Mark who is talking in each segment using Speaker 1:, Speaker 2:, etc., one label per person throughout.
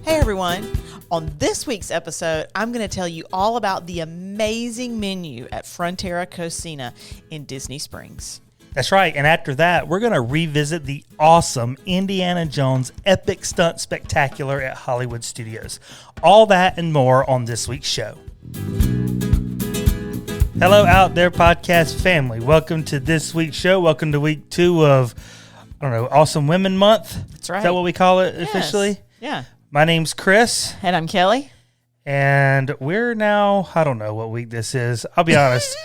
Speaker 1: Hey everyone, on this week's episode, I'm going to tell you all about the amazing menu at Frontera Cocina in Disney Springs.
Speaker 2: That's right, and after that, we're going to revisit the awesome Indiana Jones Epic Stunt Spectacular at Hollywood Studios. All that and more on this week's show. Hello out there, podcast family. Welcome to this week's show. Welcome to week 2 of, Awesome Women Month.
Speaker 1: That's right.
Speaker 2: Is that what we call it officially?
Speaker 1: Yeah.
Speaker 2: My name's Chris.
Speaker 1: And I'm Kelly.
Speaker 2: And we're now, I don't know what week this is. I'll be honest.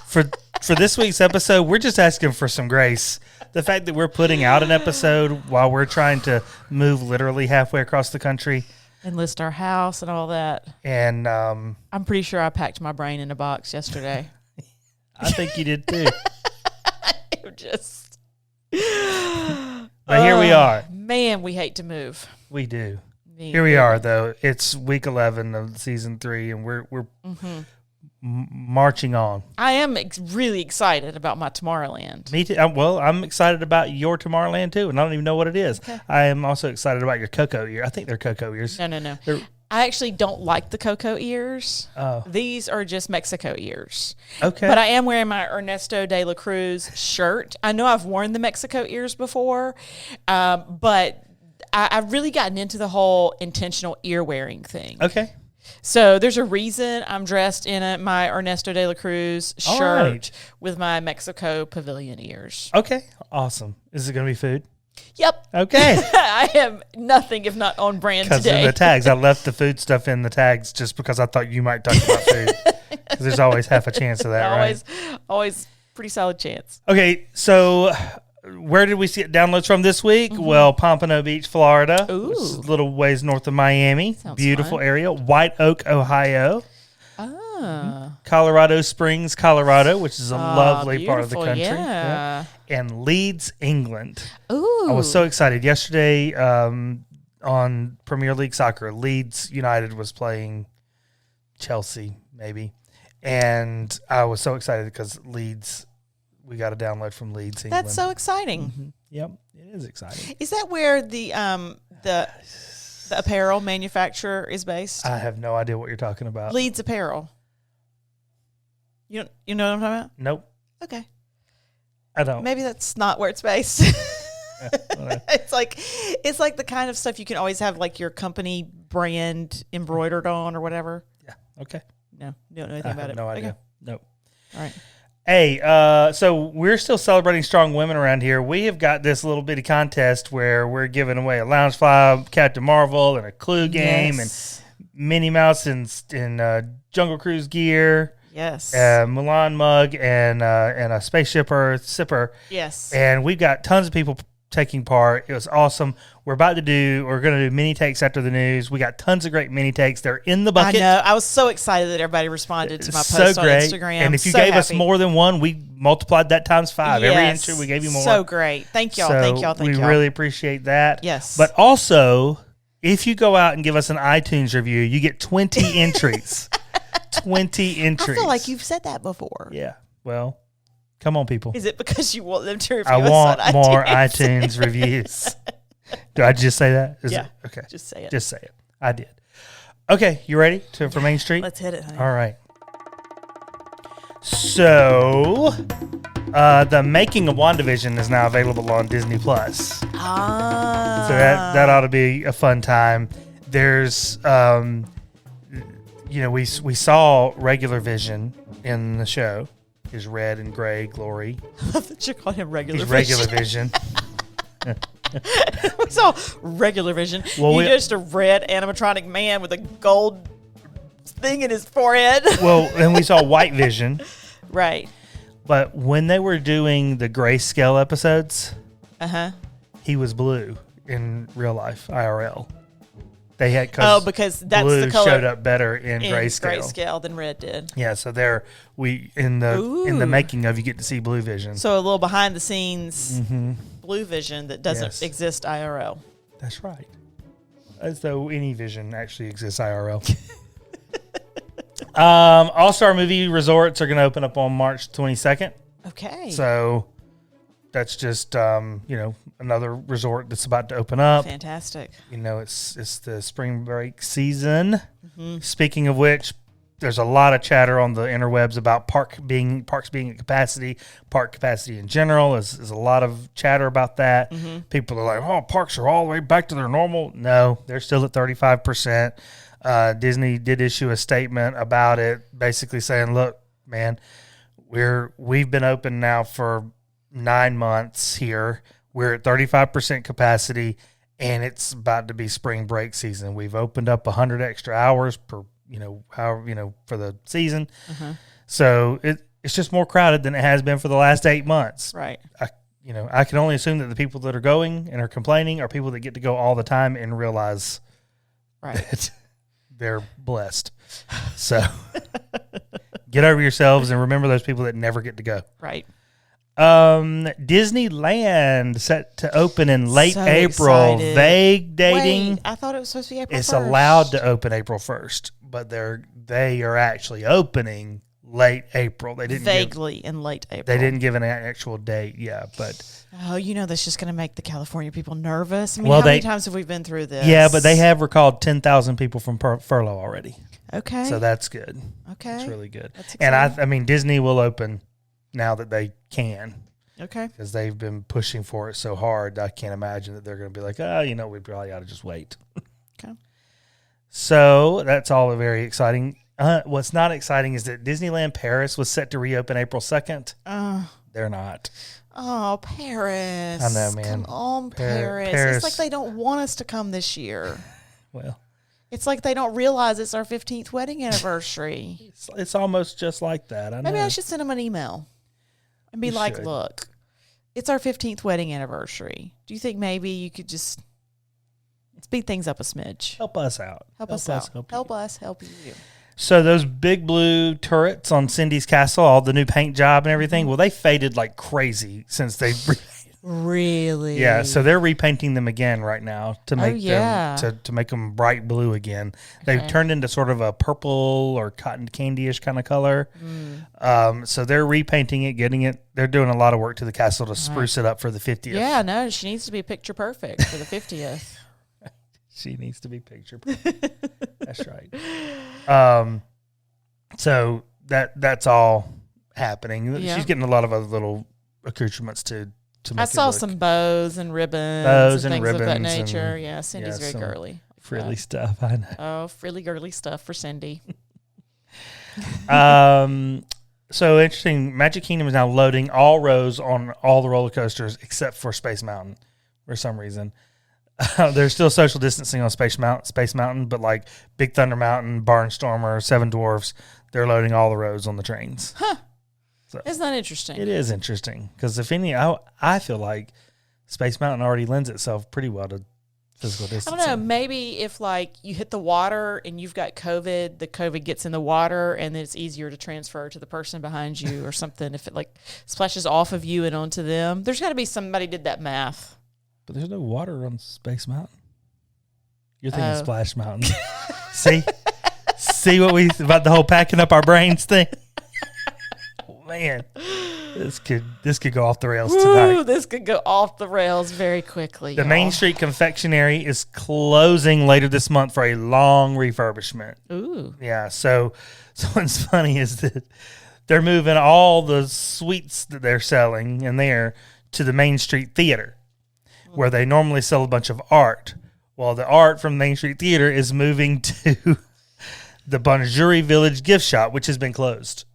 Speaker 2: For this week's episode, we're just asking for some grace. The fact that we're putting out an episode while we're trying to move literally halfway across the country.
Speaker 1: And list our house and all that.
Speaker 2: And
Speaker 1: I'm pretty sure I packed my brain in a box yesterday.
Speaker 2: I think you did too. But here we are.
Speaker 1: Man, we hate to move.
Speaker 2: We do. Here we are, though. It's week 11 of season 3, and we're marching on.
Speaker 1: I am really excited about my Tomorrowland.
Speaker 2: Me too. Well, I'm excited about your Tomorrowland, too, and I don't even know what it is. Okay. I am also excited about your cocoa ear. I think they're cocoa ears.
Speaker 1: No. I actually don't like the cocoa ears.
Speaker 2: Oh.
Speaker 1: These are just Mexico ears.
Speaker 2: Okay.
Speaker 1: But I am wearing my Ernesto de la Cruz shirt. I know I've worn the Mexico ears before, but I've really gotten into the whole intentional ear wearing thing.
Speaker 2: Okay.
Speaker 1: So there's a reason I'm dressed in my Ernesto de la Cruz shirt with my Mexico pavilion ears.
Speaker 2: Okay. Awesome. Is it going to be food?
Speaker 1: Yep.
Speaker 2: Okay.
Speaker 1: I am nothing if not on brand today.
Speaker 2: Because of the tags. I left the food stuff in the tags just because I thought you might talk about food. Because there's always half a chance of that, right?
Speaker 1: Always pretty solid chance.
Speaker 2: Okay. So where did we see downloads from this week? Mm-hmm. Well, Pompano Beach, Florida.
Speaker 1: Ooh.
Speaker 2: Which is a little ways north of Miami.
Speaker 1: Sounds
Speaker 2: beautiful
Speaker 1: fun.
Speaker 2: area. White Oak, Ohio. Colorado Springs, Colorado, which is a lovely part of the country.
Speaker 1: Yeah.
Speaker 2: And Leeds, England.
Speaker 1: Ooh.
Speaker 2: I was so excited. Yesterday on Premier League Soccer, Leeds United was playing Chelsea, maybe. And I was so excited because Leeds, we got a download from Leeds, England.
Speaker 1: That's so exciting.
Speaker 2: Mm-hmm. Yep, it is exciting.
Speaker 1: Is that where the apparel manufacturer is based?
Speaker 2: I have no idea what you're talking about.
Speaker 1: Leeds Apparel. You know what I'm talking about?
Speaker 2: Nope.
Speaker 1: Okay.
Speaker 2: I don't.
Speaker 1: Maybe that's not where it's based. It's like the kind of stuff you can always have like your company brand embroidered on or whatever.
Speaker 2: Yeah. Okay.
Speaker 1: No, you don't know anything about it.
Speaker 2: No idea.
Speaker 1: Okay.
Speaker 2: Nope.
Speaker 1: All right.
Speaker 2: Hey, so we're still celebrating strong women around here. We have got this little bitty contest where we're giving away a Loungefly, Captain Marvel, and a Clue game, and Minnie Mouse in Jungle Cruise gear.
Speaker 1: Yes.
Speaker 2: Mulan mug and a spaceship Earth sipper.
Speaker 1: Yes.
Speaker 2: And we've got tons of people taking part. It was awesome. We're going to do mini takes after the news. We got tons of great mini takes. They're in the bucket.
Speaker 1: I know. I was so excited that everybody responded to my post on Instagram.
Speaker 2: And if you gave us more than one, we multiplied that times 5.
Speaker 1: Yes.
Speaker 2: Every entry we gave you more.
Speaker 1: So great. Thank y'all. Thank y'all.
Speaker 2: We really appreciate that.
Speaker 1: Yes.
Speaker 2: But also, if you go out and give us an iTunes review, you get 20 entries. 20 entries.
Speaker 1: I feel like you've said that before.
Speaker 2: Yeah. Well, come on, people.
Speaker 1: Is it because you want them to review
Speaker 2: us
Speaker 1: on iTunes?
Speaker 2: I want more iTunes reviews. Do I just say that?
Speaker 1: Yeah.
Speaker 2: Okay.
Speaker 1: Just say it.
Speaker 2: Just say it. I did. Okay. You ready for Main Street?
Speaker 1: Let's hit it, honey.
Speaker 2: All right. So, the making of WandaVision is now available on Disney Plus. So that ought to be a fun time. There's, we saw regular Vision in the show. His red and gray glory.
Speaker 1: I love that you call him regular
Speaker 2: He's
Speaker 1: Vision.
Speaker 2: regular Vision.
Speaker 1: We saw regular Vision.
Speaker 2: Well,
Speaker 1: just a red animatronic man with a gold thing in his forehead.
Speaker 2: Well, and we saw White Vision.
Speaker 1: Right.
Speaker 2: But when they were doing the grayscale episodes, he was blue in real life, IRL. They had
Speaker 1: because that's
Speaker 2: blue
Speaker 1: the color
Speaker 2: showed up better in grayscale
Speaker 1: than red did.
Speaker 2: Yeah, so in the making of, you get to see Blue Vision.
Speaker 1: So a little behind the scenes Blue Vision that doesn't exist IRL.
Speaker 2: That's right. As though any vision actually exists IRL. All-Star Movie Resorts are going to open up on March 22nd.
Speaker 1: Okay.
Speaker 2: So That's just another resort that's about to open up.
Speaker 1: Fantastic.
Speaker 2: It's the spring break season. Mm-hmm. Speaking of which, there's a lot of chatter on the interwebs about parks being at capacity. Park capacity in general is a lot of chatter about that. Mm-hmm. People are like, "Oh, parks are all the way back to their normal." No, they're still at 35%. Disney did issue a statement about it, basically saying, "Look, man, we've been open now for 9 months here. We're at 35% capacity, and it's about to be spring break season. We've opened up 100 extra hours per, for the season. Uh-huh. So it's just more crowded than it has been for the last 8 months."
Speaker 1: Right.
Speaker 2: I can only assume that the people that are going and are complaining are people that get to go all the time and realize that they're blessed. So get over yourselves and remember those people that never get to go.
Speaker 1: Right.
Speaker 2: Disneyland set to open in late April.
Speaker 1: Excited.
Speaker 2: Vague dating.
Speaker 1: Wait, I thought it was supposed to be April 1st.
Speaker 2: It's allowed to open April 1st, but they are actually opening late April. They didn't
Speaker 1: in late April.
Speaker 2: They didn't give an actual date. Yeah, but
Speaker 1: that's just going to make the California people nervous. I mean, how many times have we been through this?
Speaker 2: Yeah, but they have recalled 10,000 people from furlough already.
Speaker 1: Okay,
Speaker 2: so that's good.
Speaker 1: Okay,
Speaker 2: that's really good.
Speaker 1: That's
Speaker 2: and I mean, Disney will open now that they can.
Speaker 1: Okay.
Speaker 2: Because they've been pushing for it so hard, I can't imagine that they're going to be like, we probably ought to just wait.
Speaker 1: Okay.
Speaker 2: So that's all very exciting. What's not exciting is that Disneyland Paris was set to reopen April 2nd. They're not.
Speaker 1: Oh, Paris.
Speaker 2: I know, man.
Speaker 1: Come on, Paris. It's like they don't want us to come this year.
Speaker 2: Well.
Speaker 1: It's like they don't realize it's our 15th wedding anniversary.
Speaker 2: It's almost just like that. I know.
Speaker 1: Maybe I should send them an email and be look, it's our 15th wedding anniversary. Do you think maybe you could just speed things up a smidge?
Speaker 2: Help us out.
Speaker 1: Help us out. Help us help you.
Speaker 2: So those big blue turrets on Cindy's Castle, all the new paint job and everything, well, they faded like crazy since they...
Speaker 1: Really?
Speaker 2: Yeah, so they're repainting them again right now to make them to make them bright blue again. They've turned into sort of a purple or cotton candy-ish kind of color. So they're repainting it, getting it. They're doing a lot of work to the castle to spruce it up for the 50th.
Speaker 1: Yeah, no, she needs to be picture perfect for the 50th.
Speaker 2: She needs to be picture perfect. That's right. So that's all happening. Yeah. She's getting a lot of other little accoutrements to
Speaker 1: I saw some bows and ribbons and things of that nature. Yeah, Cindy's very girly.
Speaker 2: Frilly stuff, I know.
Speaker 1: Oh, frilly girly stuff for Cindy.
Speaker 2: So interesting. Magic Kingdom is now loading all rows on all the roller coasters except for Space Mountain for some reason. There's still social distancing on Space Mountain, but like Big Thunder Mountain, Barnstormer, Seven Dwarfs, they're loading all the rows on the trains.
Speaker 1: Huh.
Speaker 2: So
Speaker 1: isn't that interesting?
Speaker 2: It is interesting because I feel like Space Mountain already lends itself pretty well to physical distancing.
Speaker 1: I don't know. Maybe if like you hit the water and you've got COVID, the COVID gets in the water and then it's easier to transfer to the person behind you or something. If it like splashes off of you and onto them, there's got to be somebody did that math.
Speaker 2: But there's no water on Space Mountain. You're thinking Splash Mountain. See what we about the whole packing up our brains thing. Man, this could go off the rails tonight.
Speaker 1: This could go off the rails very quickly.
Speaker 2: The Main Street Confectionery is closing later this month for a long refurbishment.
Speaker 1: Ooh.
Speaker 2: Yeah, so what's funny is that they're moving all the sweets that they're selling in there to the Main Street Theater, where they normally sell a bunch of art. Well, the art from Main Street Theater is moving to the Bonjour Village gift shop, which has been closed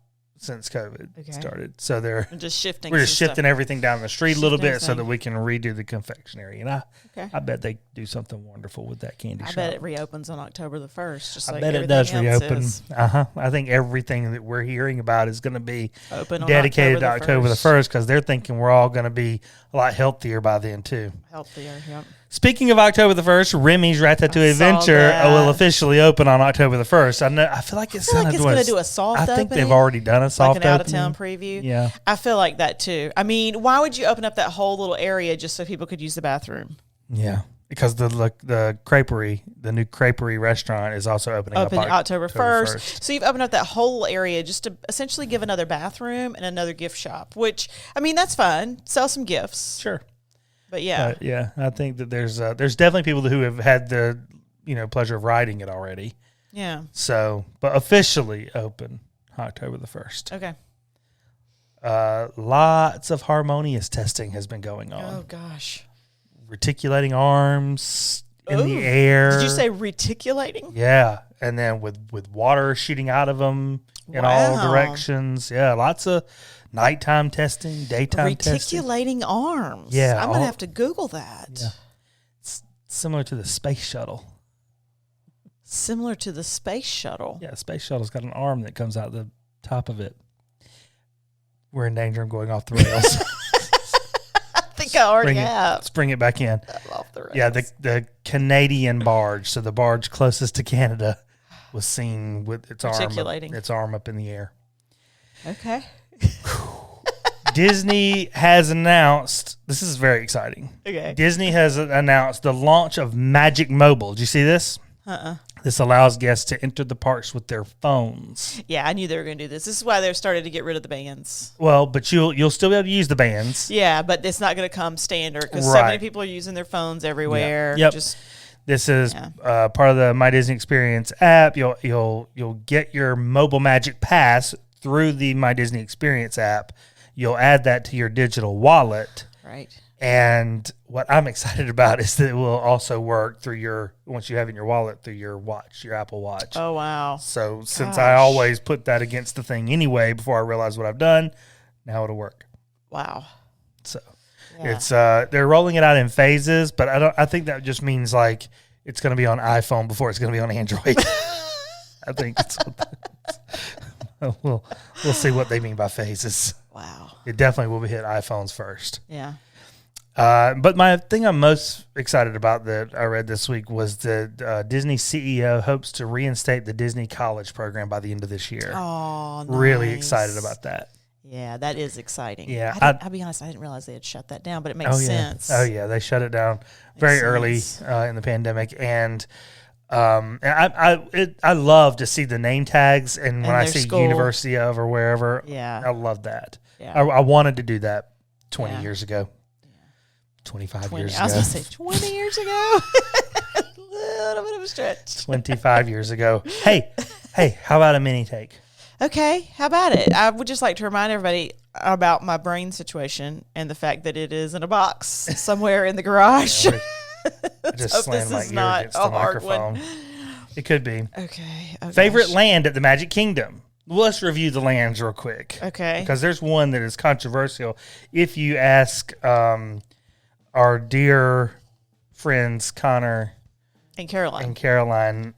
Speaker 2: since COVID started. So we're just shifting everything down the street a little bit so that we can redo the confectionery. And I bet they do something wonderful with that candy shop.
Speaker 1: I bet it reopens on October the 1st. Just
Speaker 2: I bet it does reopen. I think everything that we're hearing about is going to be dedicated to October the 1st because they're thinking we're all going to be a lot healthier by then too.
Speaker 1: Healthier, yep.
Speaker 2: Speaking of October the 1st, Remy's Ratatouille Adventure will officially open on October the 1st. I feel like it's going to
Speaker 1: do a soft opening.
Speaker 2: I think they've already done a soft opening.
Speaker 1: Like an out-of-town preview.
Speaker 2: Yeah.
Speaker 1: I feel like that too. I mean, why would you open up that whole little area just so people could use the bathroom?
Speaker 2: Yeah. because the creperie, the new creperie restaurant is also opening up
Speaker 1: October 1st. So you've opened up that whole area just to essentially give another bathroom and another gift shop, which, I mean, that's fun. Sell some gifts.
Speaker 2: Sure.
Speaker 1: But yeah.
Speaker 2: I think that there's definitely people who have had the, pleasure of riding it already.
Speaker 1: Yeah.
Speaker 2: So, but officially open October the 1st.
Speaker 1: Okay.
Speaker 2: Lots of harmonious testing has been going on.
Speaker 1: Oh, gosh.
Speaker 2: Reticulating arms in the air.
Speaker 1: Did you say reticulating?
Speaker 2: Yeah. And then with water shooting out of them in all directions. Yeah. Lots of nighttime testing, daytime testing.
Speaker 1: Reticulating arms.
Speaker 2: Yeah.
Speaker 1: I'm going to have to Google that.
Speaker 2: Yeah. It's similar to the space shuttle.
Speaker 1: Similar to the space shuttle.
Speaker 2: Yeah. The space shuttle's got an arm that comes out the top of it. We're in danger of going off the rails.
Speaker 1: I think I already have.
Speaker 2: Let's bring it back in.
Speaker 1: I'm off the rails.
Speaker 2: Yeah, the Canadian barge, so the barge closest to Canada, was seen with its arm up in the air.
Speaker 1: Okay.
Speaker 2: Disney has announced, this is very exciting.
Speaker 1: Okay.
Speaker 2: Disney has announced the launch of Magic Mobile. Did you see this? This allows guests to enter the parks with their phones.
Speaker 1: Yeah, I knew they were going to do this. This is why they started to get rid of the bands.
Speaker 2: Well, but you'll still be able to use the bands.
Speaker 1: Yeah, but it's not going to come standard because so many people are using their phones everywhere.
Speaker 2: Yep. This is part of the My Disney Experience app. You'll get your mobile Magic Pass through the My Disney Experience app. You'll add that to your digital wallet.
Speaker 1: Right.
Speaker 2: And what I'm excited about is that it will also work through once you have it in your wallet, through your watch, your Apple Watch.
Speaker 1: Oh, wow.
Speaker 2: So since I always put that against the thing anyway before I realize what I've done, now it'll work.
Speaker 1: Wow.
Speaker 2: So it's they're rolling it out in phases, but I think that just means like it's going to be on iPhone before it's going to be on Android. I think it's we'll see what they mean by phases.
Speaker 1: Wow.
Speaker 2: It definitely will hit iPhones first.
Speaker 1: Yeah.
Speaker 2: But my thing I'm most excited about that I read this week was that Disney CEO hopes to reinstate the Disney College program by the end of this year.
Speaker 1: Oh, nice.
Speaker 2: Really excited about that.
Speaker 1: Yeah, that is exciting.
Speaker 2: Yeah,
Speaker 1: I'll be honest, I didn't realize they had shut that down, but it makes sense.
Speaker 2: Oh yeah, they shut it down very early in the pandemic, and I love to see the name tags, and when I see University of or wherever, I love that. Yeah. I wanted to do that 20 years ago. 25 years ago.
Speaker 1: I was going to say 20 years ago. A little bit of a stretch.
Speaker 2: 25 years ago. Hey, how about a mini take?
Speaker 1: Okay, how about it? I would just like to remind everybody about my brain situation and the fact that it is in a box somewhere in the garage.
Speaker 2: I just slammed my ear against the microphone. It could be.
Speaker 1: Okay.
Speaker 2: Favorite land at the Magic Kingdom? Well, let's review the lands real quick.
Speaker 1: Okay.
Speaker 2: Because there's one that is controversial. If you ask our dear friends Connor
Speaker 1: and
Speaker 2: Caroline,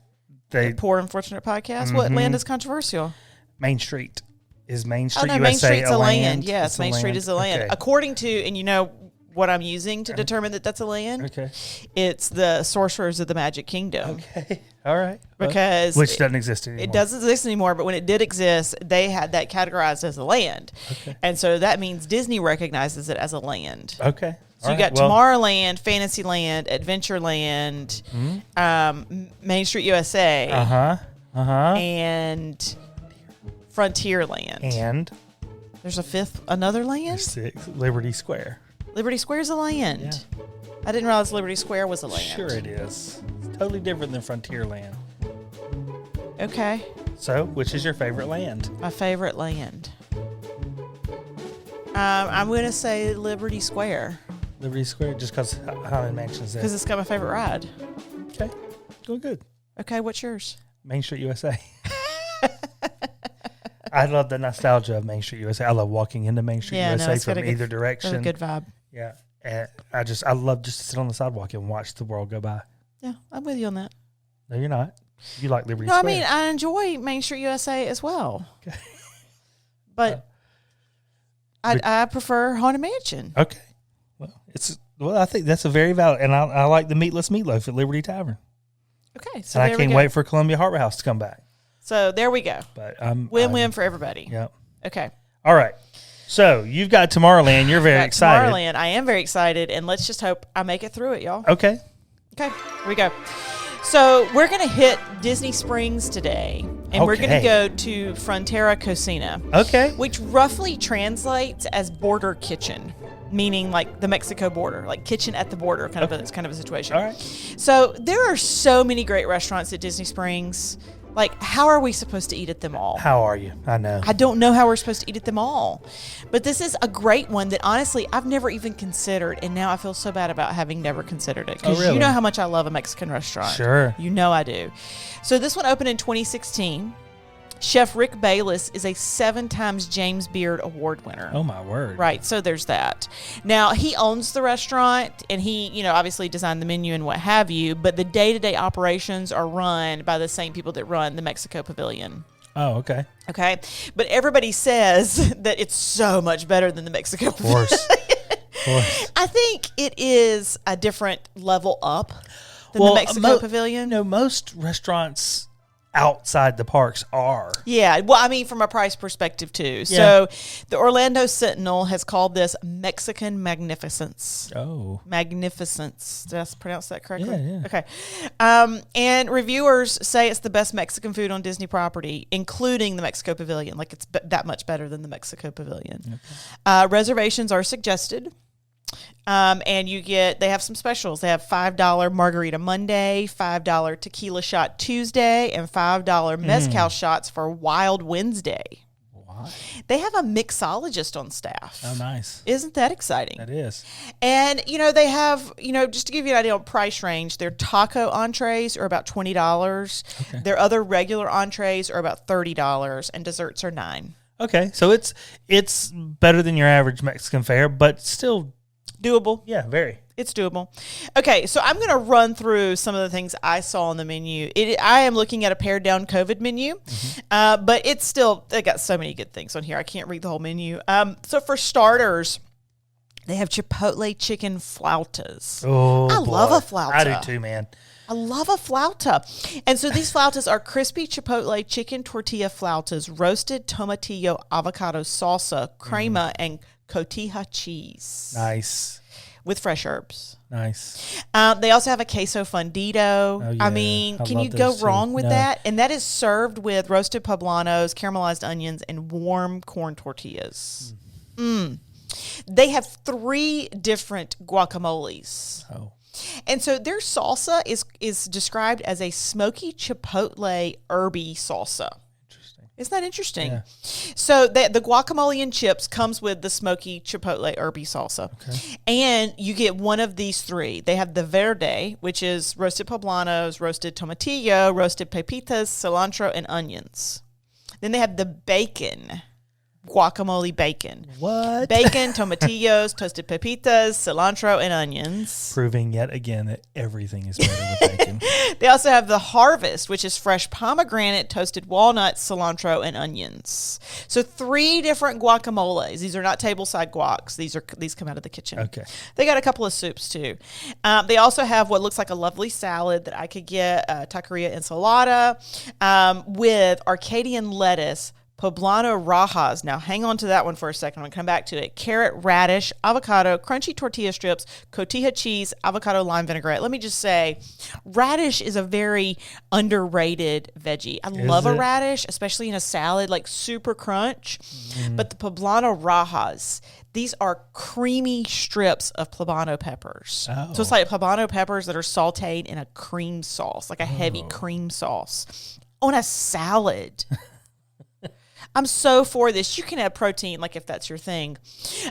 Speaker 1: the Poor Unfortunate Podcast. Mm-hmm. What land is controversial?
Speaker 2: Main Street. Is Main Street
Speaker 1: USA
Speaker 2: Main Street's
Speaker 1: a
Speaker 2: land?
Speaker 1: Yes, Main Street is a land. Okay. According to, and you know what I'm using to determine that that's a land?
Speaker 2: Okay.
Speaker 1: It's the Sorcerers of the Magic Kingdom.
Speaker 2: Okay. All right.
Speaker 1: Because
Speaker 2: which doesn't exist anymore.
Speaker 1: It doesn't exist anymore, but when it did exist, they had that categorized as a land. Okay. And so that means Disney recognizes it as a land.
Speaker 2: Okay.
Speaker 1: So you got Tomorrowland, Fantasyland, Adventureland, Main Street USA, and Frontierland.
Speaker 2: And
Speaker 1: there's another land?
Speaker 2: There's 6, Liberty Square.
Speaker 1: Liberty Square is a land. Yeah. I didn't realize Liberty Square was a land.
Speaker 2: Sure it is. It's totally different than Frontierland.
Speaker 1: Okay.
Speaker 2: So, which is your favorite land?
Speaker 1: My favorite land. I'm going to say Liberty Square.
Speaker 2: Liberty Square, just because Haunted Mansion is there.
Speaker 1: Because it's got my favorite ride.
Speaker 2: Okay. Going good.
Speaker 1: Okay, what's yours?
Speaker 2: Main Street USA. I love the nostalgia of Main Street USA. I love walking into Main Street USA from either direction.
Speaker 1: A good vibe.
Speaker 2: Yeah. And I love just to sit on the sidewalk and watch the world go by.
Speaker 1: Yeah, I'm with you on that.
Speaker 2: No, you're not. You like Liberty Square.
Speaker 1: No, I mean, I enjoy Main Street USA as well. Okay. But I prefer Haunted Mansion.
Speaker 2: Okay. Well, I think that's a very valid, and I like the meatless meatloaf at Liberty Tavern.
Speaker 1: Okay, so
Speaker 2: and I can't wait for Columbia Harbor House to come back.
Speaker 1: So there we go.
Speaker 2: But
Speaker 1: win-win for everybody.
Speaker 2: Yep.
Speaker 1: Okay.
Speaker 2: All right. So you've got Tomorrowland. You're very excited.
Speaker 1: Tomorrowland. I am very excited, and let's just hope I make it through it, y'all.
Speaker 2: Okay.
Speaker 1: Okay, here we go. So we're going to hit Disney Springs today, and we're going to go to Frontera Cocina.
Speaker 2: Okay.
Speaker 1: Which roughly translates as border kitchen, meaning like the Mexico border, like kitchen at the border, kind of a situation.
Speaker 2: All right.
Speaker 1: So there are so many great restaurants at Disney Springs. Like, how are we supposed to eat at them all?
Speaker 2: How are you? I know.
Speaker 1: I don't know how we're supposed to eat at them all. But this is a great one that, honestly, I've never even considered. And now I feel so bad about having never considered it. Because you know how much I love a Mexican restaurant.
Speaker 2: Sure.
Speaker 1: You know I do. So this one opened in 2016. Chef Rick Bayless is a 7 times James Beard Award winner.
Speaker 2: Oh, my word.
Speaker 1: Right, so there's that. Now, he owns the restaurant, and he, obviously designed the menu and what have you, but the day-to-day operations are run by the same people that run the Mexico Pavilion.
Speaker 2: Oh, okay.
Speaker 1: Okay? But everybody says that it's so much better than the Mexico Pavilion.
Speaker 2: Of course.
Speaker 1: I think it is a different level up than the Mexico Pavilion.
Speaker 2: No, most restaurants outside the parks are.
Speaker 1: Yeah, well, I mean, from a price perspective, too. Yeah. So the Orlando Sentinel has called this Mexican magnificence.
Speaker 2: Oh.
Speaker 1: Magnificence. Did I pronounce that correctly?
Speaker 2: Yeah.
Speaker 1: Okay. And reviewers say it's the best Mexican food on Disney property, including the Mexico Pavilion. Like, it's that much better than the Mexico Pavilion. Okay. Reservations are suggested. And they have some specials. They have $5 margarita Monday, $5 tequila shot Tuesday, and $5 mezcal shots for Wild Wednesday. What? They have a mixologist on staff.
Speaker 2: Oh, nice.
Speaker 1: Isn't that exciting?
Speaker 2: That is.
Speaker 1: And, they have, just to give you an idea on price range, their taco entrees are about $20. Okay. Their other regular entrees are about $30, and desserts are $9.
Speaker 2: Okay, so it's better than your average Mexican fare, but still
Speaker 1: doable.
Speaker 2: Yeah, very.
Speaker 1: It's doable. Okay, so I'm going to run through some of the things I saw on the menu. I am looking at a pared down COVID menu, but it's still, they got so many good things on here. I can't read the whole menu. So for starters, they have Chipotle chicken flautas.
Speaker 2: Oh,
Speaker 1: I love a flauta.
Speaker 2: I do too, man.
Speaker 1: I love a flauta. And so these flautas are crispy Chipotle chicken tortilla flautas, roasted tomatillo avocado salsa, crema, and cotija cheese.
Speaker 2: Nice.
Speaker 1: With fresh herbs.
Speaker 2: Nice.
Speaker 1: They also have a queso fundido.
Speaker 2: Oh, yeah.
Speaker 1: I mean, can you go wrong with that? And that is served with roasted poblanos, caramelized onions, and warm corn tortillas. They have 3 different guacamoles. Oh. And so their salsa is described as a smoky chipotle herby salsa. Isn't that interesting? Yeah. So the guacamole and chips comes with the smoky chipotle herby salsa. Okay. And you get one of these 3. They have the verde, which is roasted poblanos, roasted tomatillo, roasted pepitas, cilantro, and onions. Then they have the bacon. Guacamole bacon.
Speaker 2: What?
Speaker 1: Bacon, tomatillos, toasted pepitas, cilantro, and onions.
Speaker 2: Proving yet again that everything is better with bacon.
Speaker 1: They also have the harvest, which is fresh pomegranate, toasted walnuts, cilantro, and onions. So 3 different guacamoles. These are not tableside guacs. These come out of the kitchen.
Speaker 2: Okay.
Speaker 1: They got a couple of soups too. They also have what looks like a lovely salad that I could get, taqueria ensalada, with Arcadian lettuce, poblano rajas. Now, hang on to that one for a second. I'm going to come back to it. Carrot, radish, avocado, crunchy tortilla strips, cotija cheese, avocado lime vinaigrette. Let me just say, radish is a very underrated veggie. I love a radish, especially in a salad, like super crunch. But the poblano rajas, these are creamy strips of poblano peppers. Oh. So it's like poblano peppers that are sauteed in a cream sauce, like a heavy cream sauce on a salad. I'm so for this. You can add protein, like if that's your thing.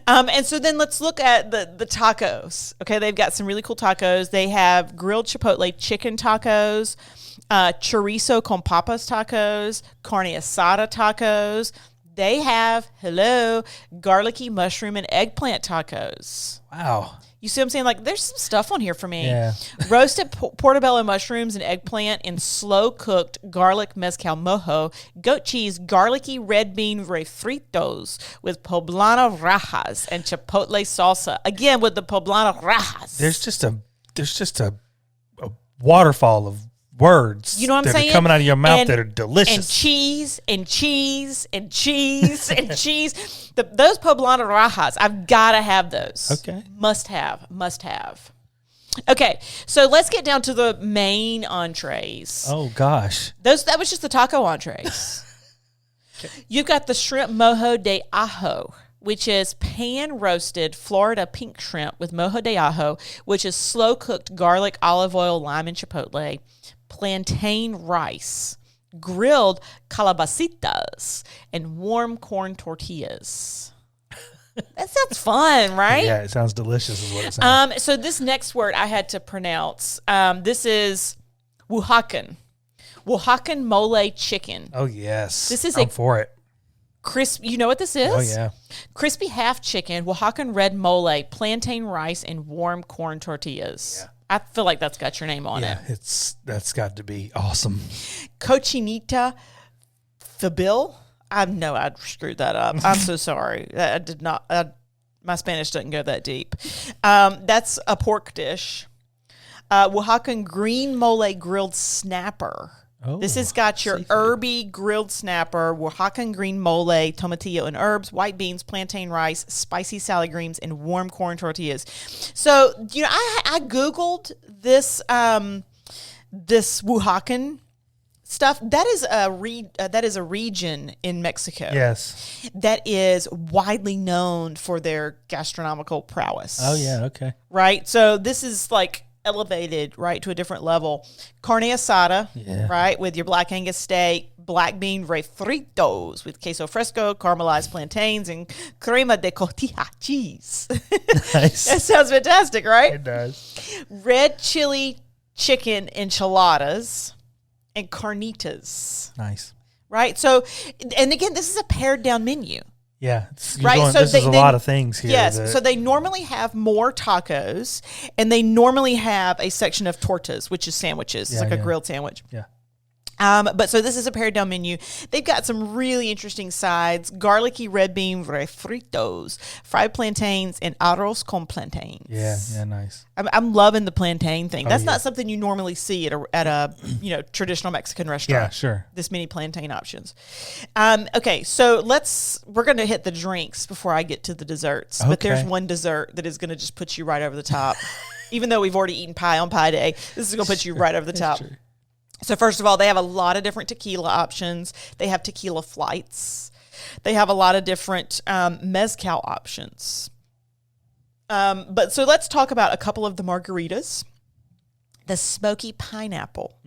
Speaker 1: And so then let's look at the tacos. Okay, they've got some really cool tacos. They have grilled chipotle chicken tacos, chorizo con papas tacos, carne asada tacos. They have, garlicky mushroom and eggplant tacos.
Speaker 2: Wow.
Speaker 1: You see what I'm saying? Like, there's some stuff on here for me.
Speaker 2: Yeah.
Speaker 1: Roasted portobello mushrooms and eggplant in slow-cooked garlic mezcal mojo, goat cheese, garlicky red bean refritos with poblano rajas and chipotle salsa. Again, with the poblano rajas.
Speaker 2: There's just a waterfall of words,
Speaker 1: you know what I'm saying,
Speaker 2: are coming out of your mouth that are delicious.
Speaker 1: And cheese and cheese and cheese and cheese. Those poblano rajas, I've got to have those.
Speaker 2: Okay.
Speaker 1: Must have. Okay, so let's get down to the main entrees.
Speaker 2: Oh, gosh.
Speaker 1: That was just the taco entrees. You've got the shrimp mojo de ajo, which is pan-roasted Florida pink shrimp with mojo de ajo, which is slow-cooked garlic, olive oil, lime, and chipotle, plantain rice, grilled calabacitas, and warm corn tortillas. That sounds fun, right?
Speaker 2: Yeah, it sounds delicious is what it sounds.
Speaker 1: So this next word I had to pronounce. This is Oaxacan. Oaxacan mole chicken.
Speaker 2: Oh, yes.
Speaker 1: This is
Speaker 2: I'm for it.
Speaker 1: Crisp. You know what this is?
Speaker 2: Oh, yeah.
Speaker 1: Crispy half chicken, Oaxacan red mole, plantain rice, and warm corn tortillas.
Speaker 2: Yeah.
Speaker 1: I feel like that's got your name on it.
Speaker 2: Yeah, that's got to be awesome.
Speaker 1: Cochinita fabil. I know I screwed that up. I'm so sorry. I did not. My Spanish doesn't go that deep. That's a pork dish. Oaxacan green mole grilled snapper.
Speaker 2: Oh,
Speaker 1: This has got your
Speaker 2: seafood.
Speaker 1: herby grilled snapper, Oaxacan green mole, tomatillo and herbs, white beans, plantain rice, spicy salad greens, and warm corn tortillas. So, I Googled this this Oaxacan stuff. That is a region in Mexico.
Speaker 2: Yes.
Speaker 1: That is widely known for their gastronomical prowess.
Speaker 2: Oh, yeah, okay.
Speaker 1: Right? So this is like elevated, right, to a different level. Carne asada,
Speaker 2: Yeah.
Speaker 1: right, with your black Angus steak, black bean refritos with queso fresco, caramelized plantains, and crema de cotija cheese.
Speaker 2: Nice.
Speaker 1: That sounds fantastic, right?
Speaker 2: It does.
Speaker 1: Red chili chicken enchiladas and carnitas,
Speaker 2: Nice.
Speaker 1: right? So, and again, this is a pared down menu.
Speaker 2: Yeah.
Speaker 1: Right, so
Speaker 2: this is a
Speaker 1: they-
Speaker 2: lot of things here.
Speaker 1: Yes, so they normally have more tacos, and they normally have a section of tortas, which is sandwiches. It's
Speaker 2: Yeah,
Speaker 1: like a
Speaker 2: yeah.
Speaker 1: grilled sandwich.
Speaker 2: Yeah.
Speaker 1: But so this is a pared down menu. They've got some really interesting sides: garlicky red bean refritos, fried plantains, and arroz con plantains.
Speaker 2: Yeah, nice.
Speaker 1: I'm loving the plantain thing. That's
Speaker 2: yeah.
Speaker 1: not something you normally see at a traditional Mexican
Speaker 2: Yeah,
Speaker 1: restaurant.
Speaker 2: sure.
Speaker 1: This many plantain options. Okay, so we're going to hit the drinks before I get to the desserts. But there's
Speaker 2: Okay.
Speaker 1: one dessert that is going to just put you right over the top. Even though we've already eaten pie on Pie Day, this is going to put you right over the top.
Speaker 2: True.
Speaker 1: So first of all, they have a lot of different tequila options. They have tequila flights. They have a lot of different mezcal options. But so let's talk about a couple of the margaritas. The smoky pineapple.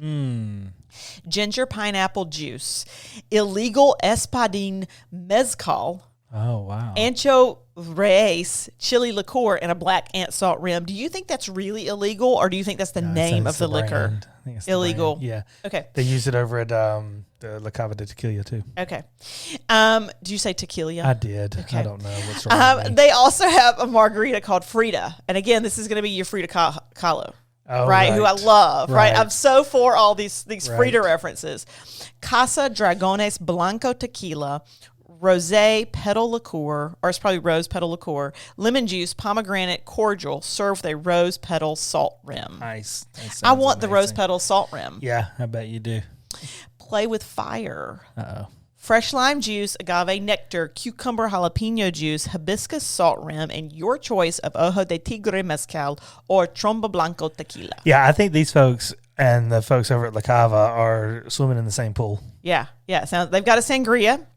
Speaker 1: Ginger pineapple juice. Illegal espadín mezcal.
Speaker 2: Oh, wow.
Speaker 1: Ancho Reyes chili liqueur, and a black ant salt rim. Do you think that's really illegal, or do you think that's the name of the liquor?
Speaker 2: Brand. I think it's the
Speaker 1: Illegal.
Speaker 2: brand. Yeah.
Speaker 1: Okay.
Speaker 2: They use it over at the La Cava de Tequila, too.
Speaker 1: Okay. Do you say tequila?
Speaker 2: I did.
Speaker 1: Okay.
Speaker 2: I don't know what's wrong with me.
Speaker 1: They also have a margarita called Frida. And again, this is going to be your Frida Kahlo.
Speaker 2: Oh,
Speaker 1: right? Who I love, right?
Speaker 2: Right.
Speaker 1: I'm so for all these Frida
Speaker 2: Right.
Speaker 1: references. Casa Dragones Blanco Tequila, Rosé Petal Liqueur, or it's probably Rose Petal Liqueur, lemon juice, pomegranate cordial, served with a rose petal salt rim.
Speaker 2: Nice. That
Speaker 1: I
Speaker 2: sounds
Speaker 1: want the rose
Speaker 2: amazing.
Speaker 1: petal salt rim.
Speaker 2: Yeah, I bet you do.
Speaker 1: Play with fire.
Speaker 2: Uh-oh.
Speaker 1: Fresh lime juice, agave nectar, cucumber jalapeno juice, hibiscus salt rim, and your choice of Ojo de Tigre mezcal or Tromba Blanco tequila.
Speaker 2: Yeah, I think these folks and the folks over at La Cava are swimming in the same pool.
Speaker 1: Yeah. They've got a sangria.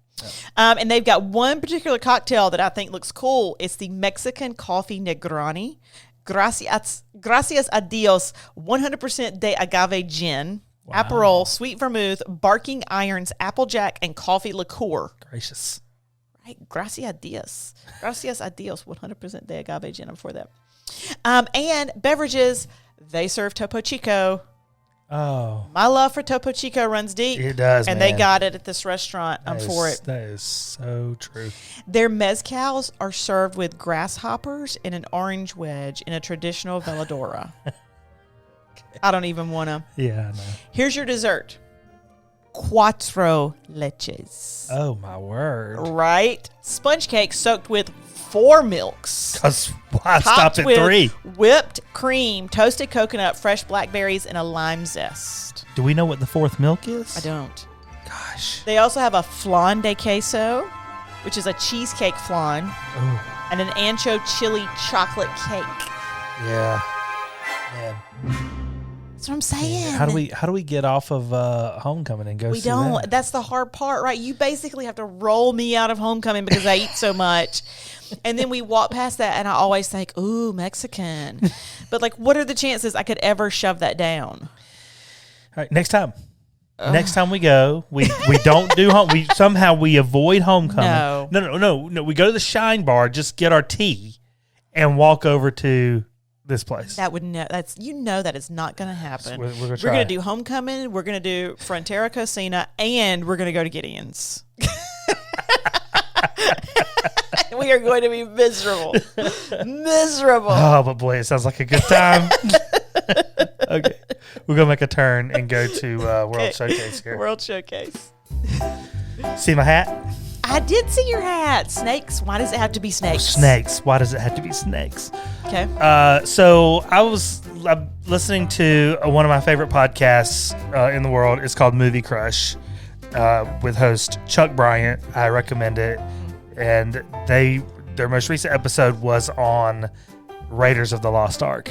Speaker 1: And they've got one particular cocktail that I think looks cool. It's the Mexican Coffee Negroni. Gracias a Dios, 100% de agave gin.
Speaker 2: Wow.
Speaker 1: Aperol, sweet vermouth, barking irons, applejack, and coffee liqueur.
Speaker 2: Gracious.
Speaker 1: Right? Gracias a Dios. Gracias a Dios, 100% de agave gin. I'm for that. And beverages, they serve Topo Chico.
Speaker 2: Oh,
Speaker 1: My love for Topo Chico runs deep.
Speaker 2: it does,
Speaker 1: And
Speaker 2: man.
Speaker 1: they got it at this restaurant. I'm
Speaker 2: That
Speaker 1: for
Speaker 2: is-
Speaker 1: it.
Speaker 2: That is so true.
Speaker 1: Their mezcals are served with grasshoppers and an orange wedge in a traditional veladora. I don't even want to.
Speaker 2: Yeah, I know.
Speaker 1: Here's your dessert. Cuatro leches.
Speaker 2: Oh, my word.
Speaker 1: Right? Sponge cake soaked with 4 milks.
Speaker 2: Because I stopped
Speaker 1: Topped
Speaker 2: at
Speaker 1: with
Speaker 2: 3.
Speaker 1: whipped cream, toasted coconut, fresh blackberries, and a lime zest.
Speaker 2: Do we know what the 4th milk is?
Speaker 1: I don't.
Speaker 2: Gosh.
Speaker 1: They also have a flan de queso, which is a cheesecake flan,
Speaker 2: Oh,
Speaker 1: and an ancho chili chocolate cake.
Speaker 2: yeah. Man.
Speaker 1: That's what I'm saying.
Speaker 2: How do we get off of Homecoming and go
Speaker 1: We
Speaker 2: see
Speaker 1: don't.
Speaker 2: that?
Speaker 1: That's the hard part, right? You basically have to roll me out of Homecoming because I eat so much. And then we walk past that, and I always think, ooh, Mexican. But, like, what are the chances I could ever shove that down?
Speaker 2: All right, next time. Next time we go, we don't do home. We avoid Homecoming. No. We go to the Shine Bar, just get our tea, and walk over to this place.
Speaker 1: That is not going to happen.
Speaker 2: We're
Speaker 1: going to do Homecoming. We're going to do Frontera Cocina, and we're going to go to Gideon's. We are going to be miserable. Miserable.
Speaker 2: Oh, but boy, it sounds like a good time. Okay. We're going to make a turn and go to World Showcase here.
Speaker 1: World Showcase.
Speaker 2: See my hat?
Speaker 1: I did see your hat. Snakes. Why does it have to be snakes?
Speaker 2: Snakes. Why does it have to be snakes?
Speaker 1: Okay.
Speaker 2: So I'm listening to one of my favorite podcasts in the world. It's called Movie Crush with host Chuck Bryant. I recommend it. And their most recent episode was on Raiders of the Lost Ark.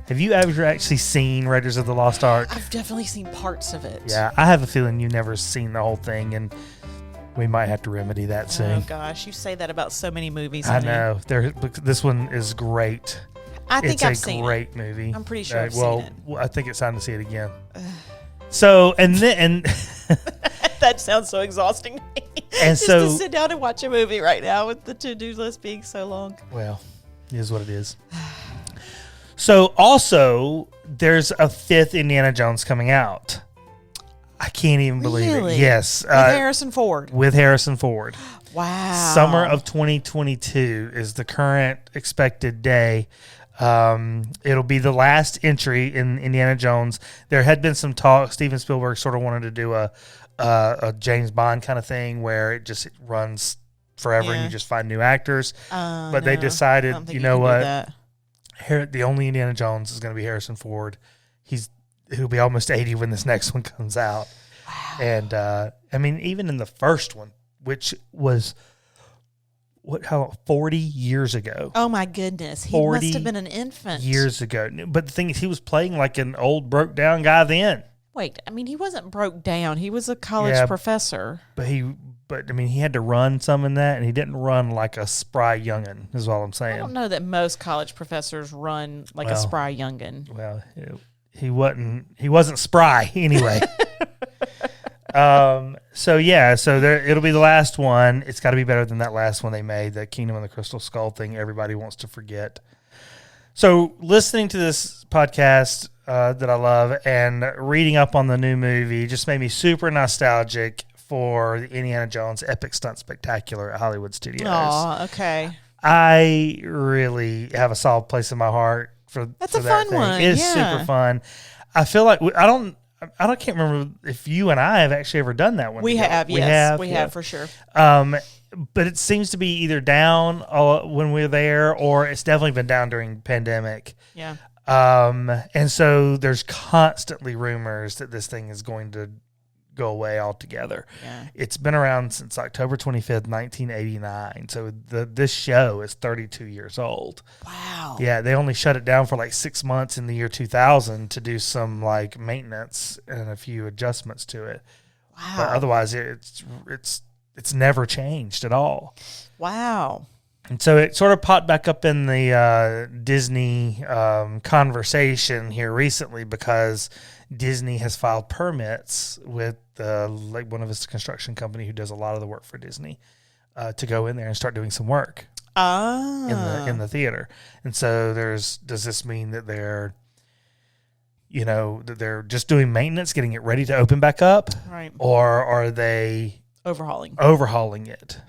Speaker 2: Have you ever actually seen Raiders of the Lost Ark?
Speaker 1: I've definitely seen parts of it.
Speaker 2: Yeah, I have a feeling you've never seen the whole thing, and we might have to remedy that soon.
Speaker 1: Oh, gosh. You say that about so many movies.
Speaker 2: I know. This one is great.
Speaker 1: I think I've seen it.
Speaker 2: It's a great movie.
Speaker 1: I'm pretty sure I've seen it.
Speaker 2: Well, I think it's time to see it again. So, and then...
Speaker 1: That sounds so exhausting to me.
Speaker 2: And
Speaker 1: Just
Speaker 2: so,
Speaker 1: to sit down and watch a movie right now with the to-do list being so long.
Speaker 2: Well, it is what it is. So, also, there's a 5th Indiana Jones coming out. I can't even believe it. Yes.
Speaker 1: With Harrison Ford.
Speaker 2: With Harrison Ford.
Speaker 1: Wow.
Speaker 2: Summer of 2022 is the current expected day. It'll be the last entry in Indiana Jones. There had been some talk. Steven Spielberg sort of wanted to do a James Bond kind of thing where it just runs forever and you just find new actors. But they decided, you know what? The only Indiana Jones is going to be Harrison Ford. He'll be almost 80 when this next one comes out. Wow. And I mean, even in the first one, which was 40 years ago.
Speaker 1: Oh my goodness. He must have been an infant.
Speaker 2: Years ago. But the thing is, he was playing like an old broke down guy then.
Speaker 1: Wait, I mean, he wasn't broke down. He was a college professor.
Speaker 2: But I mean, he had to run some in that, and he didn't run like a spry youngin', is all I'm saying.
Speaker 1: I don't know that most college professors run like a spry youngin'.
Speaker 2: Well, he wasn't spry anyway. So it'll be the last one. It's got to be better than that last one they made, that Kingdom of the Crystal Skull thing everybody wants to forget. So listening to this podcast that I love and reading up on the new movie just made me super nostalgic for the Indiana Jones Epic Stunt Spectacular at Hollywood Studios.
Speaker 1: Oh, okay.
Speaker 2: I really have a solid place in my heart for
Speaker 1: That's
Speaker 2: for
Speaker 1: a
Speaker 2: that
Speaker 1: fun
Speaker 2: thing.
Speaker 1: one.
Speaker 2: It's super fun. I feel like I can't remember if you and I have actually ever done that one.
Speaker 1: We
Speaker 2: together.
Speaker 1: have, yes. We have for sure.
Speaker 2: But it seems to be either down when we're there, or it's definitely been down during pandemic.
Speaker 1: Yeah.
Speaker 2: And so there's constantly rumors that this thing is going to go away altogether.
Speaker 1: Yeah.
Speaker 2: It's been around since October 25th, 1989. So this show is 32 years old.
Speaker 1: Wow.
Speaker 2: Yeah, they only shut it down for like 6 months in the year 2000 to do some like maintenance and a few adjustments to it.
Speaker 1: Wow.
Speaker 2: But otherwise, it's never changed at all.
Speaker 1: Wow.
Speaker 2: And so it sort of popped back up in the Disney conversation here recently because Disney has filed permits with one of its construction company who does a lot of the work for Disney to go in there and start doing some work in the theater. And so does this mean that they're just doing maintenance, getting it ready to open back up?
Speaker 1: Right.
Speaker 2: Or are they overhauling it?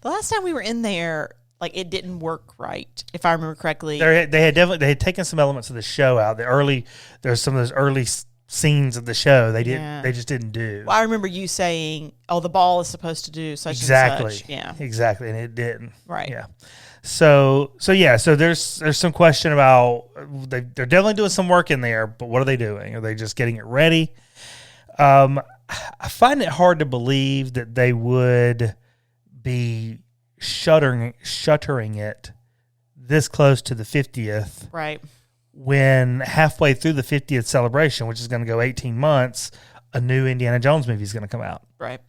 Speaker 1: The last time we were in there, like, it didn't work right, if I remember correctly.
Speaker 2: They had taken some elements of the show out. There's some of those early scenes of the show they just didn't do.
Speaker 1: Well, I remember you saying, "Oh, the ball is supposed to do such
Speaker 2: exactly.
Speaker 1: and such." Yeah,
Speaker 2: exactly, and it didn't.
Speaker 1: Right.
Speaker 2: Yeah. So there's some question about they're definitely doing some work in there, but what are they doing? Are they just getting it ready? I find it hard to believe that they would be shuttering it this close to the 50th,
Speaker 1: right,
Speaker 2: when halfway through the 50th celebration, which is going to go 18 months, a new Indiana Jones movie is going to come out.
Speaker 1: Right.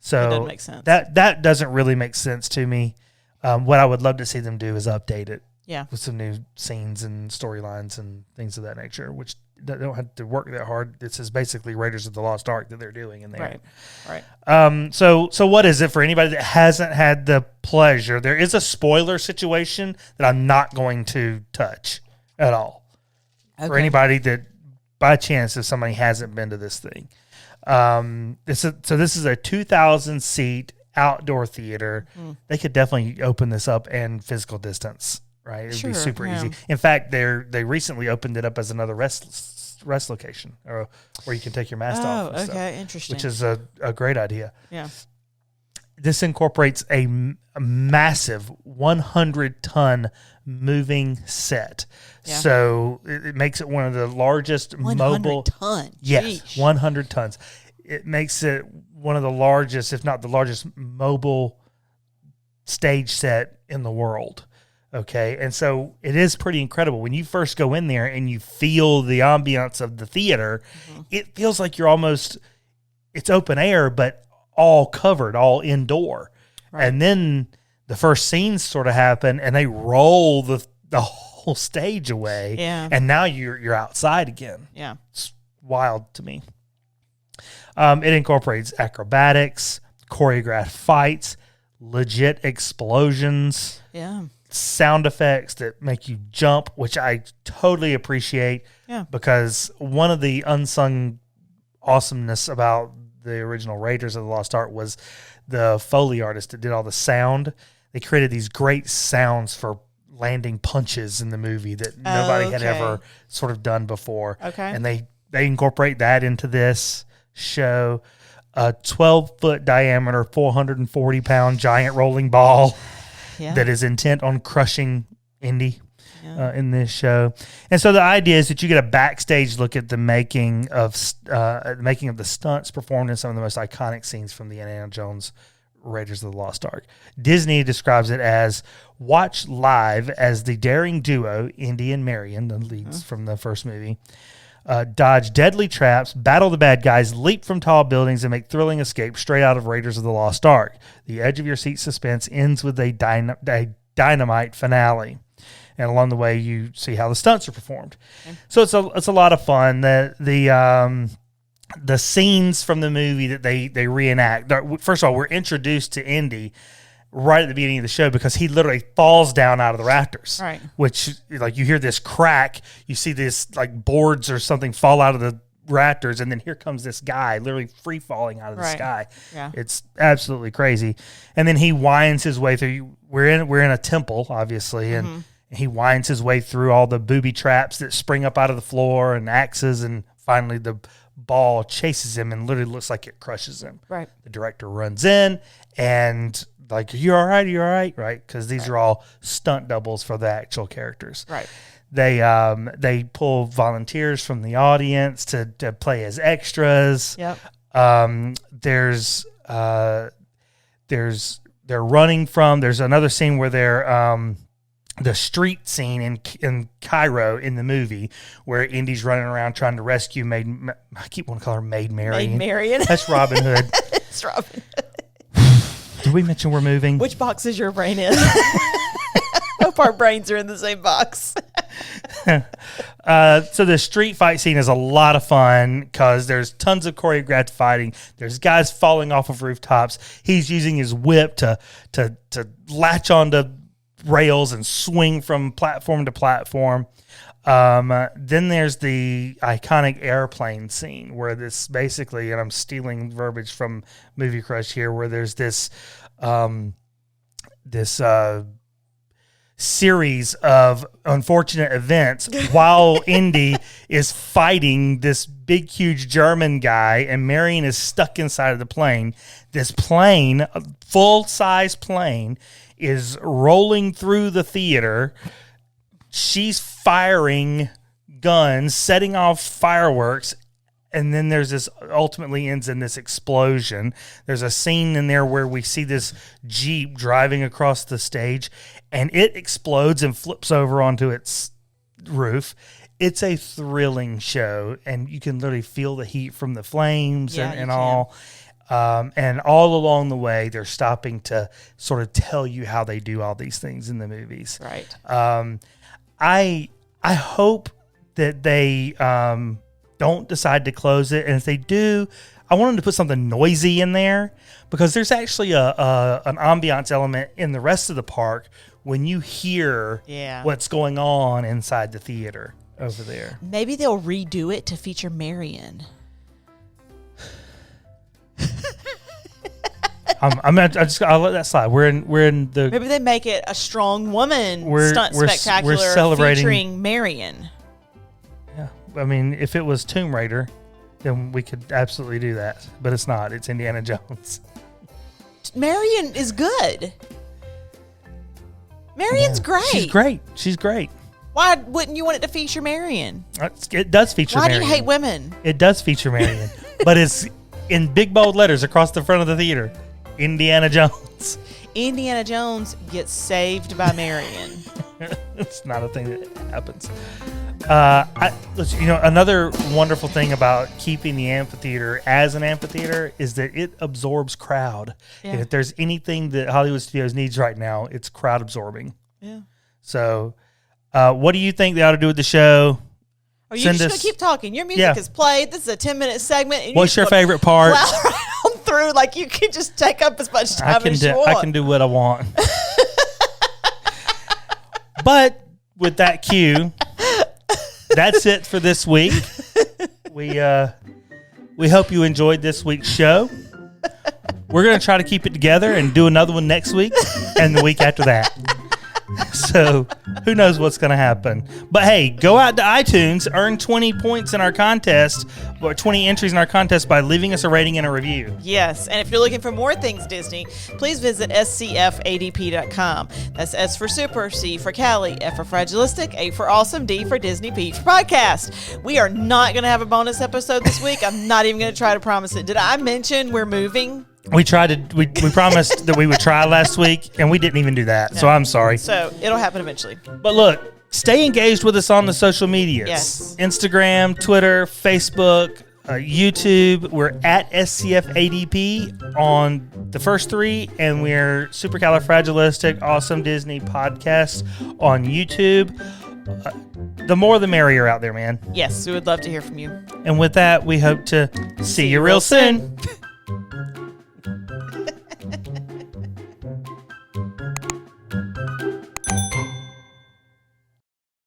Speaker 2: So
Speaker 1: That doesn't make sense.
Speaker 2: That doesn't really make sense to me. What I would love to see them do is update it.
Speaker 1: Yeah.
Speaker 2: With some new scenes and storylines and things of that nature, which they don't have to work that hard. This is basically Raiders of the Lost Ark that they're doing in there.
Speaker 1: Right.
Speaker 2: So what is it for anybody that hasn't had the pleasure? There is a spoiler situation that I'm not going to touch at all. Okay. For anybody that, by chance, if somebody hasn't been to this thing. This is a 2,000 seat outdoor theater. They could definitely open this up and physical distance. Right, it'd be super easy. In fact, they recently opened it up as another rest location, or where you can take your mask off.
Speaker 1: Oh, okay, interesting.
Speaker 2: Which is a great idea.
Speaker 1: Yeah.
Speaker 2: This incorporates a massive 100-ton moving set, so it makes it one of the largest
Speaker 1: 100
Speaker 2: mobile.
Speaker 1: Ton.
Speaker 2: Yes,
Speaker 1: Jeez.
Speaker 2: 100 tons. It makes it one of the largest, if not the largest, mobile stage set in the world. Okay, and so it is pretty incredible. When you first go in there and you feel the ambiance of the theater, it feels like you're almost, it's open air, but all covered, all indoor. Right. And then the first scenes sort of happen and they roll the whole stage away.
Speaker 1: Yeah.
Speaker 2: And now you're outside again.
Speaker 1: Yeah.
Speaker 2: It's wild to me. It incorporates acrobatics, choreographed fights, legit explosions.
Speaker 1: Yeah.
Speaker 2: Sound effects that make you jump, which I totally appreciate.
Speaker 1: Yeah.
Speaker 2: Because one of the unsung awesomeness about the original Raiders of the Lost Ark was the Foley artist that did all the sound. They created these great sounds for landing punches in the movie that nobody had ever sort of done before.
Speaker 1: Okay.
Speaker 2: And they incorporate that into this show. A 12-foot diameter, 440-pound giant rolling ball. Yeah. That is intent on crushing Indy in this show. And so the idea is that you get a backstage look at the making of the stunts performed in some of the most iconic scenes from the Indiana Jones Raiders of the Lost Ark. Disney describes it as watch live as the daring duo, Indy and Marion, the leads from the first movie, dodge deadly traps, battle the bad guys, leap from tall buildings, and make thrilling escapes straight out of Raiders of the Lost Ark. The edge-of-your-seat suspense ends with a dynamite finale. And along the way, you see how the stunts are performed. Okay. So it's a lot of fun. The scenes from the movie that they reenact. First of all, we're introduced to Indy right at the beginning of the show because he literally falls down out of the rafters.
Speaker 1: Right.
Speaker 2: Which, like, you hear this crack, you see this, like, boards or something fall out of the rafters, and then here comes this guy literally free falling out of the sky. Yeah. It's absolutely crazy. And then he winds his way through. We're in a temple, obviously, and he winds his way through all the booby traps that spring up out of the floor and axes, and finally the ball chases him and literally looks like it crushes him.
Speaker 1: Right.
Speaker 2: The director runs in and, like, you all right? You all right? Right? Because these are all stunt doubles for the actual characters.
Speaker 1: Right.
Speaker 2: They pull volunteers from the audience to play as extras.
Speaker 1: Yep.
Speaker 2: They're running from. There's another scene where they're the street scene in Cairo in the movie where Indy's running around trying to rescue I keep wanting to call her Maid Marian.
Speaker 1: Maid Marian.
Speaker 2: That's Robin Hood.
Speaker 1: It's Robin Hood.
Speaker 2: Did we mention we're moving?
Speaker 1: Which box is your brain in? Hope our brains are in the same box.
Speaker 2: So the street fight scene is a lot of fun because there's tons of choreographed fighting. There's guys falling off of rooftops. He's using his whip to latch onto rails and swing from platform to platform. Then there's the iconic airplane scene where this basically, and I'm stealing verbiage from Movie Crush here, where there's this series of unfortunate events while Indy is fighting this big, huge German guy and Marion is stuck inside of the plane. This plane, a full-size plane, is rolling through the theater. She's firing guns, setting off fireworks, and then there's this, ultimately ends in this explosion. There's a scene in there where we see this Jeep driving across the stage, and it explodes and flips over onto its roof. it's a thrilling show, and you can literally feel the heat from the flames and all. And all along the way, they're stopping to sort of tell you how they do all these things in the movies.
Speaker 1: Right.
Speaker 2: I hope that they don't decide to close it, and if they do, I want them to put something noisy in there, because there's actually an ambiance element in the rest of the park when you hear what's going on inside the theater over there.
Speaker 1: Maybe they'll redo it to feature Marion.
Speaker 2: I'll let that slide. We're in the.
Speaker 1: Maybe they make it a strong woman stunt spectacular
Speaker 2: we're celebrating,
Speaker 1: featuring Marion.
Speaker 2: Yeah, I mean, if it was Tomb Raider, then we could absolutely do that. But it's not. It's Indiana Jones.
Speaker 1: Marion is good. Marion's great.
Speaker 2: She's great.
Speaker 1: Why wouldn't you want it to feature Marion?
Speaker 2: It does feature Marion.
Speaker 1: Why do you hate women?
Speaker 2: It does feature Marion, but it's in big bold letters across the front of the theater. Indiana Jones.
Speaker 1: Indiana Jones gets saved by Marion.
Speaker 2: It's not a thing that happens. Another wonderful thing about keeping the amphitheater as an amphitheater is that it absorbs crowd. Yeah. And if there's anything that Hollywood Studios needs right now, it's crowd absorbing.
Speaker 1: Yeah.
Speaker 2: So, what do you think they ought to do with the show?
Speaker 1: Are you just going to keep talking? Your music is played. This is a 10-minute segment. And
Speaker 2: what's your favorite part?
Speaker 1: Through, like, you can just take up as much time as you want.
Speaker 2: I can do what I want. But with that cue, that's it for this week. We hope you enjoyed this week's show. We're going to try to keep it together and do another one next week and the week after that. So who knows what's going to happen. But hey, go out to iTunes, earn 20 points in our contest, or 20 entries in our contest by leaving us a rating and a review.
Speaker 1: Yes, and if you're looking for more things Disney, please visit scfadp.com. That's S for Super, C for Cali, F for Fragilistic, A for Awesome, D for Disney, P for Podcast. We are not going to have a bonus episode this week. I'm not even going to try to promise it. Did I mention we're moving?
Speaker 2: We promised that we would try last week, and we didn't even do that. No. So I'm sorry.
Speaker 1: So it'll happen eventually.
Speaker 2: But look, stay engaged with us on the social medias.
Speaker 1: Yes.
Speaker 2: Instagram, Twitter, Facebook, YouTube. We're at SCFADP on the first three, and we're Supercalifragilistic Awesome Disney Podcast on YouTube. The more the merrier out there, man.
Speaker 1: Yes, we would love to hear from you.
Speaker 2: And with that, we hope to see you real soon.